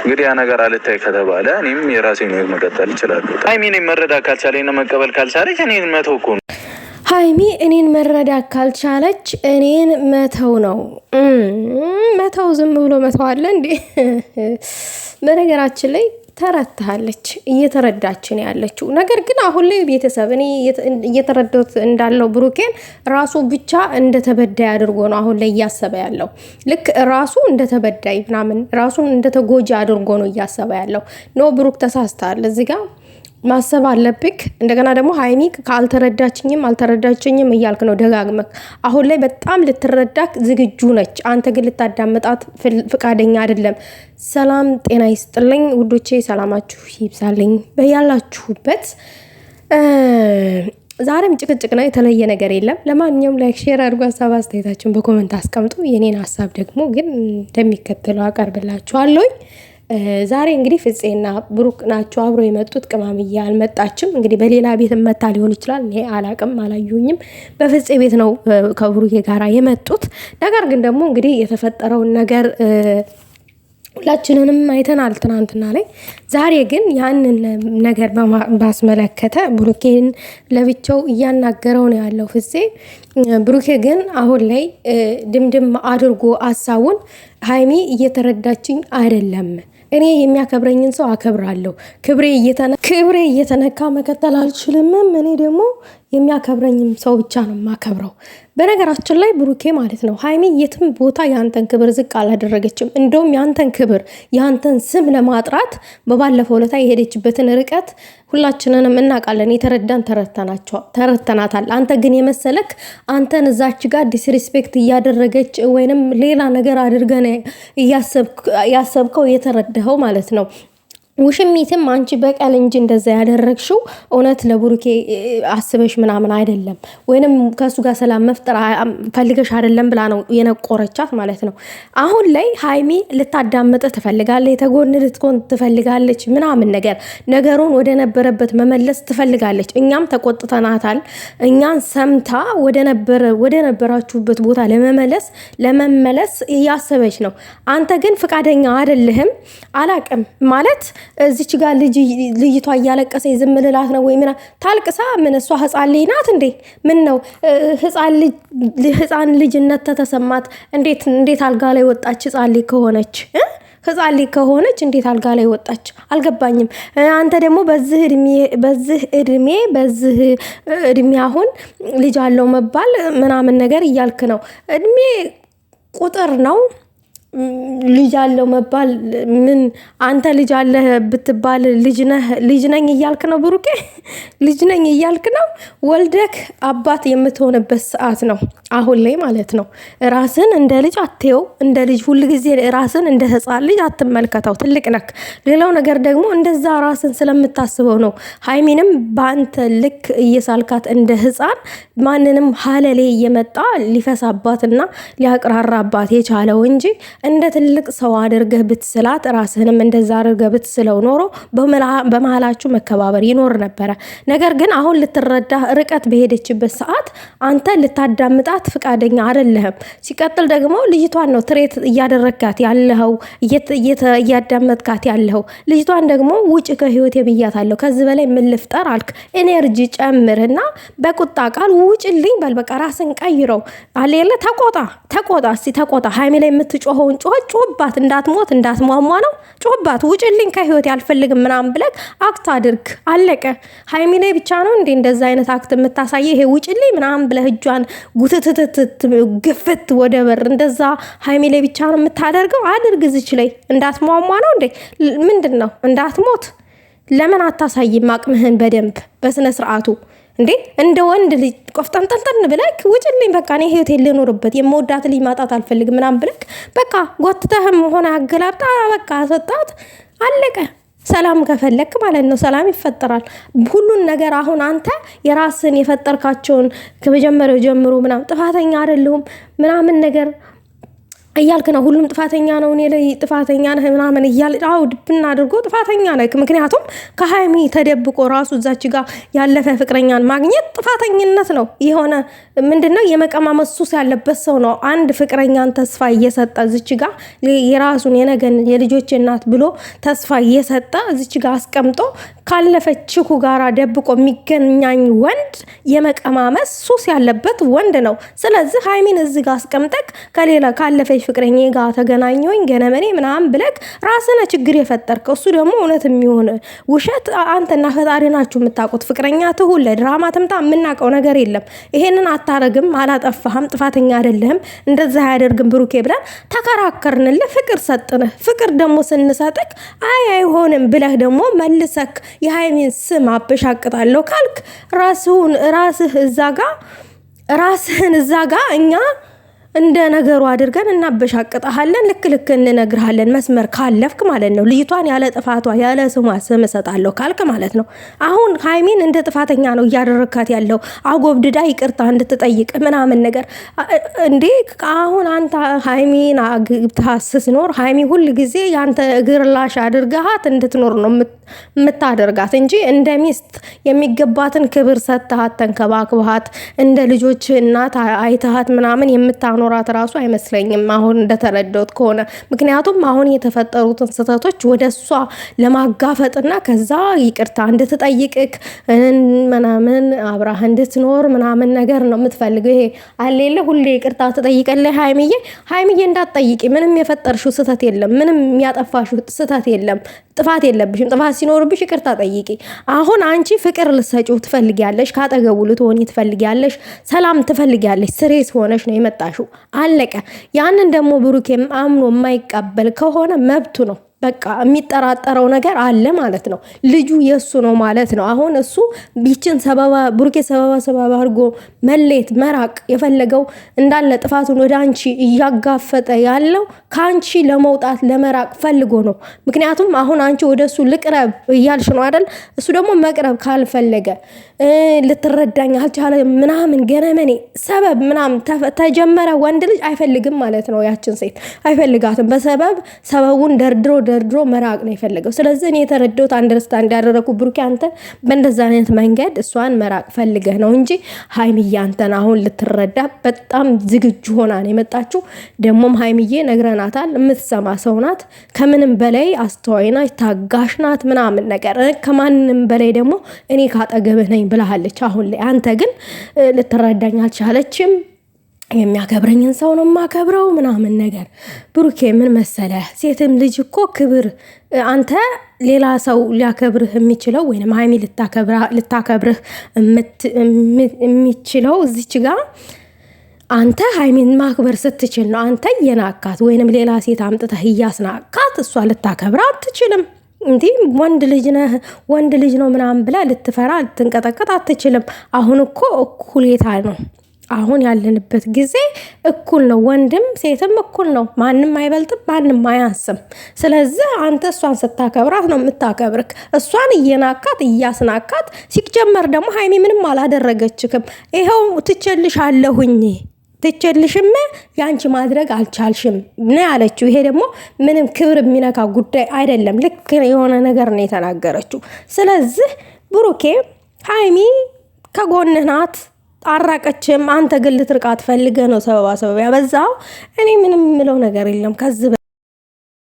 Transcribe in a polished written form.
እንግዲህ ያ ነገር አልታይ ከተባለ እኔም የራሴን ህይወት መቀጠል እችላለሁ። ሃይሚን መረዳት ካልቻለች እና መቀበል ካልቻለች እኔን መተው እኮ ነው። ሃይሚ እኔን መረዳት ካልቻለች እኔን መተው ነው። መተው ዝም ብሎ መተው አለ እንዴ? በነገራችን ላይ ተረታለች፣ እየተረዳችን ያለችው ነገር ግን አሁን ላይ ቤተሰብ እኔ እየተረዳሁት እንዳለው ብሩኬን ራሱ ብቻ እንደተበዳይ አድርጎ ነው አሁን ላይ እያሰበ ያለው። ልክ ራሱ እንደተበዳይ ምናምን ራሱን እንደተጎጂ አድርጎ ነው እያሰበ ያለው። ኖ ብሩክ ተሳስተሃል፣ እዚህ ጋር ማሰብ አለብክ። እንደገና ደግሞ ሃይሚ አልተረዳችኝም እያልክ ነው ደጋግመክ። አሁን ላይ በጣም ልትረዳክ ዝግጁ ነች፣ አንተ ግን ልታዳምጣት ፍቃደኛ አይደለም። ሰላም ጤና ይስጥልኝ ውዶቼ፣ ሰላማችሁ ይብዛልኝ በያላችሁበት። ዛሬም ጭቅጭቅ ነው፣ የተለየ ነገር የለም። ለማንኛውም ላይክ፣ ሼር አድርጉ፣ ሀሳብ አስተያየታችሁን በኮሜንት አስቀምጡ። የኔን ሀሳብ ደግሞ ግን እንደሚከተለው አቀርብላችኋለሁ። ዛሬ እንግዲህ ፍፄና ብሩክ ናቸው አብሮ የመጡት። ቅማምዬ አልመጣችም። እንግዲህ በሌላ ቤት መታ ሊሆን ይችላል፣ እኔ አላቅም፣ አላዩኝም። በፍፄ ቤት ነው ከብሩኬ ጋራ የመጡት። ነገር ግን ደግሞ እንግዲህ የተፈጠረውን ነገር ሁላችንንም አይተናል ትናንትና ላይ። ዛሬ ግን ያንን ነገር ባስመለከተ ብሩኬን ለብቻው እያናገረው ነው ያለው ፍፄ። ብሩኬ ግን አሁን ላይ ድምድም አድርጎ ሀሳቡን ሃይሚ እየተረዳችኝ አይደለም፣ እኔ የሚያከብረኝን ሰው አከብራለሁ፣ ክብሬ እየተነካ መቀጠል አልችልም፣ እኔ ደግሞ የሚያከብረኝም ሰው ብቻ ነው ማከብረው። በነገራችን ላይ ብሩኬ ማለት ነው ሃይሚ የትም ቦታ ያንተን ክብር ዝቅ አላደረገችም። እንደውም ያንተን ክብር ያንተን ስም ለማጥራት በባለፈው ለታ የሄደችበትን ርቀት ሁላችንንም እናውቃለን። የተረዳን ተረተናታል። አንተ ግን የመሰለክ አንተን እዛች ጋር ዲስሪስፔክት እያደረገች ወይንም ሌላ ነገር አድርገን ያሰብከው የተረዳኸው ማለት ነው። ውሽሚትም አንቺ በቀል እንጂ እንደዛ ያደረግሽው እውነት ለብሩኬ አስበሽ ምናምን አይደለም፣ ወይንም ከሱ ጋር ሰላም መፍጠር ፈልገሽ አይደለም ብላ ነው የነቆረቻት ማለት ነው። አሁን ላይ ሃይሚ ልታዳምጥ ትፈልጋለች፣ የተጎን ልትኮን ትፈልጋለች፣ ምናምን ነገሩን ወደ ነበረበት መመለስ ትፈልጋለች። እኛም ተቆጥተናታል። እኛን ሰምታ ወደ ነበራችሁበት ቦታ ለመመለስ እያሰበች ነው። አንተ ግን ፍቃደኛ አይደለህም። አላቅም ማለት እዚች ጋር ልጅቷ እያለቀሰ ዝም ልላት ነው ወይ? ምና ታልቅሳ ምን እሷ ህፃን ልጅ ናት እንዴ? ምን ነው ህፃን ልጅነት ተተሰማት? እንዴት አልጋ ላይ ወጣች? ህፃን ልጅ ከሆነች እንዴት አልጋ ላይ ወጣች? አልገባኝም። አንተ ደግሞ በዚህ እድሜ አሁን ልጅ አለው መባል ምናምን ነገር እያልክ ነው። እድሜ ቁጥር ነው። ልጅ አለው መባል ምን? አንተ ልጅ አለ ብትባል ልጅ ነኝ እያልክ ነው ብሩኬ? ልጅ ነኝ እያልክ ነው። ወልደክ አባት የምትሆንበት ሰዓት ነው አሁን ላይ ማለት ነው። ራስን እንደ ልጅ አትየው። እንደ ልጅ ሁሉ ጊዜ ራስን እንደ ህፃን ልጅ አትመልከተው። ትልቅ ነክ። ሌላው ነገር ደግሞ እንደዛ ራስን ስለምታስበው ነው ሃይሚንም በአንተ ልክ እየሳልካት እንደ ህፃን ማንንም ሀለሌ እየመጣ ሊፈሳባትና ሊያቅራራባት የቻለው እንጂ እንደ ትልቅ ሰው አድርገህ ብትስላት ራስህንም እንደዛ አድርገህ ብትስለው ኖሮ በመሃላችሁ መከባበር ይኖር ነበረ። ነገር ግን አሁን ልትረዳ ርቀት በሄደችበት ሰዓት አንተ ልታዳምጣት ፍቃደኛ አይደለህም። ሲቀጥል ደግሞ ልጅቷን ነው ትሬት እያደረግካት ያለኸው፣ እያዳመጥካት ያለኸው። ልጅቷን ደግሞ ውጭ ከህይወት ብያታለሁ፣ ከዚህ በላይ ምን ልፍጠር አልክ? ኤነርጂ ጨምርና በቁጣ ቃል ውጭልኝ በል። በቃ ራስን ቀይረው አሌለ። ተቆጣ እስቲ ተቆጣ። ሃይሚ ላይ የምትጮኸውን ጮህባት፣ እንዳትሞት እንዳትሟሟ ነው። ጮህባት፣ ውጭልኝ ከህይወት ያልፈልግም ምናምን ብለህ አክት አድርግ። አለቀ። ሃይሚ ላይ ብቻ ነው እንዴ እንደዛ አይነት አክት የምታሳየ? ይሄ ውጭልኝ ምናምን ብለህ እጇን ግፍት ወደ በር እንደዛ ሃይሚ ላይ ብቻ ነው የምታደርገው? አድርግ። እዚች ላይ እንዳትሟሟ ነው እንዴ? ምንድን ነው? እንዳትሞት ለምን አታሳይም አቅምህን በደንብ በስነ ስርዓቱ እንዴ? እንደ ወንድ ልጅ ቆፍጠንጠንጠን ብለክ ውጭልኝ በቃ እኔ ህይወቴን ልኖርበት የምወዳት ልጅ ማጣት አልፈልግም ምናምን ብለክ በቃ ጎትተህም ሆነ አገላብጣ በቃ አሰጣት። አለቀ። ሰላም ከፈለክ ማለት ነው ሰላም ይፈጠራል። ሁሉን ነገር አሁን አንተ የራስን የፈጠርካቸውን ከመጀመሪያው ጀምሮ ምናምን ጥፋተኛ አይደለሁም ምናምን ነገር እያልክ ነው። ሁሉም ጥፋተኛ ነው፣ እኔ ላይ ጥፋተኛ ነህ ምናምን እያል ድብና አድርጎ ጥፋተኛ ነህ። ምክንያቱም ከሀይሚ ተደብቆ ራሱ እዛች ጋር ያለፈ ፍቅረኛን ማግኘት ጥፋተኝነት ነው። የሆነ ምንድነው የመቀማመስ ሱስ ያለበት ሰው ነው። አንድ ፍቅረኛን ተስፋ እየሰጠ እዚች ጋር የራሱን የነገን የልጆች እናት ብሎ ተስፋ እየሰጠ እዚች ጋር አስቀምጦ ካለፈችኩ ጋራ ደብቆ የሚገናኝ ወንድ የመቀማመስ ሱስ ያለበት ወንድ ነው። ስለዚህ ሀይሚን እዚህ ጋር አስቀምጠቅ ከሌላ ካለፈች ፍቅረኛ ጋር ተገናኘሁኝ ገነመኔ ምናምን ብለክ ራስነ ችግር የፈጠርከው። እሱ ደግሞ እውነት የሚሆን ውሸት አንተና ፈጣሪ ናችሁ የምታውቁት። ፍቅረኛ ትሁን ለድራማ ትምጣ የምናውቀው ነገር የለም። ይሄንን አታረግም፣ አላጠፋህም፣ ጥፋተኛ አይደለህም፣ እንደዛ አያደርግም ብሩኬ ብለን ተከራከርንልህ። ፍቅር ሰጥንህ። ፍቅር ደግሞ ስንሰጥክ አይሆንም ብለህ ደግሞ መልሰክ የሀይሚን ስም አበሻቅጣለሁ ካልክ ራስህን እዛ ጋ እኛ እንደ ነገሩ አድርገን እናበሻቅጣለን። ልክ እንነግርሃለን። መስመር ካለፍክ ማለት ነው። ልጅቷን ያለ ጥፋቷ ያለ ስሟ ስም እሰጣለሁ ካልክ ማለት ነው። አሁን ሀይሚን እንደ ጥፋተኛ ነው እያደረካት ያለው። አጎብድዳ ይቅርታ እንድትጠይቅ ምናምን ነገር እንዴ። አሁን አንተ ሀይሚን አግብታ ስትኖር ሀይሚ ሁል ጊዜ ያንተ እግር ላሽ አድርገሃት እንድትኖር ነው የምታደርጋት እንጂ እንደ ሚስት የሚገባትን ክብር ሰጥተሃት ተንከባክበሃት እንደ ልጆች እናት አይተሃት ምናምን ኖራት ራሱ አይመስለኝም አሁን እንደተረዳሁት ከሆነ። ምክንያቱም አሁን የተፈጠሩትን ስህተቶች ወደ እሷ ለማጋፈጥና ከዛ ይቅርታ እንድትጠይቅክ ምናምን አብራህ እንድትኖር ምናምን ነገር ነው የምትፈልገው። ይሄ አሌለ ሁሌ ይቅርታ ትጠይቀለህ። ሀይሚዬ እንዳትጠይቂ። ምንም የፈጠርሽው ስህተት የለም። ምንም ያጠፋሽው ስህተት የለም። ጥፋት የለብሽም። ጥፋት ሲኖርብሽ ይቅርታ ጠይቂ። አሁን አንቺ ፍቅር ልትሰጪው ትፈልጊያለሽ፣ ካጠገቡ ልትሆኚ ትፈልጊያለሽ፣ ሰላም ትፈልጊያለሽ። ስሬስ ሆነሽ ነው የመጣሽው። አለቀ። ያንን ደግሞ ብሩኬም አምኖ የማይቀበል ከሆነ መብቱ ነው። በቃ የሚጠራጠረው ነገር አለ ማለት ነው። ልጁ የሱ ነው ማለት ነው። አሁን እሱ ቢችን ብሩኬ ሰበባ አድርጎ መሌት መራቅ የፈለገው እንዳለ ጥፋቱን ወደ አንቺ እያጋፈጠ ያለው ከአንቺ ለመውጣት ለመራቅ ፈልጎ ነው። ምክንያቱም አሁን አንቺ ወደ እሱ ልቅረብ እያልሽ ነው አይደል? እሱ ደግሞ መቅረብ ካልፈለገ ልትረዳኝ አልቻለ ምናምን ገነመኔ ሰበብ ምናምን ተጀመረ። ወንድ ልጅ አይፈልግም ማለት ነው። ያችን ሴት አይፈልጋትም። ሰበቡን ደርድሮ መራቅ ነው የፈለገው። ስለዚህ እኔ የተረዳሁት አንደርስታንድ ያደረኩ ብሩኬ አንተ በእንደዛ አይነት መንገድ እሷን መራቅ ፈልገህ ነው እንጂ ሀይሚዬ አንተን አሁን ልትረዳ በጣም ዝግጁ ሆና ነው የመጣችው። ደግሞም ሀይሚዬ ነግረናታል፣ የምትሰማ ሰው ናት። ከምንም በላይ አስተዋይ ናት፣ ታጋሽ ናት ምናምን ነገር። ከማንም በላይ ደግሞ እኔ ካጠገብህ ነኝ ብለሃለች አሁን ላይ። አንተ ግን ልትረዳኝ አልቻለችም። የሚያከብረኝን ሰው ነው የማከብረው ምናምን ነገር። ብሩኬ ምን መሰለህ፣ ሴትም ልጅ እኮ ክብር አንተ ሌላ ሰው ሊያከብርህ የሚችለው ወይም ሀይሚ ልታከብርህ የሚችለው እዚች ጋር አንተ ሀይሚን ማክበር ስትችል ነው። አንተ እየናካት ወይንም ሌላ ሴት አምጥተህ እያስናካት እሷ ልታከብር አትችልም። እንዲህ ወንድ ልጅ ነው ምናምን ብላ ልትፈራ ልትንቀጠቀጥ አትችልም። አሁን እኮ እኩሌታ ነው። አሁን ያለንበት ጊዜ እኩል ነው። ወንድም ሴትም እኩል ነው። ማንም አይበልጥም፣ ማንም አያንስም። ስለዚህ አንተ እሷን ስታከብራት ነው የምታከብርክ። እሷን እየናካት እያስናካት ሲጀመር ደግሞ ሀይሚ ምንም አላደረገችክም። ይኸው ትችልሽም ያንቺ ማድረግ አልቻልሽም ነው ያለችው። ይሄ ደግሞ ምንም ክብር የሚነካ ጉዳይ አይደለም። ልክ የሆነ ነገር ነው የተናገረችው። ስለዚህ ብሩኬ ሀይሚ ከጎንህ ናት፣ አራቀችም። አንተ ግን ልትርቃት ፈልገህ ነው ሰበባ ያበዛው። እኔ ምንም የምለው ነገር የለም ከዚህ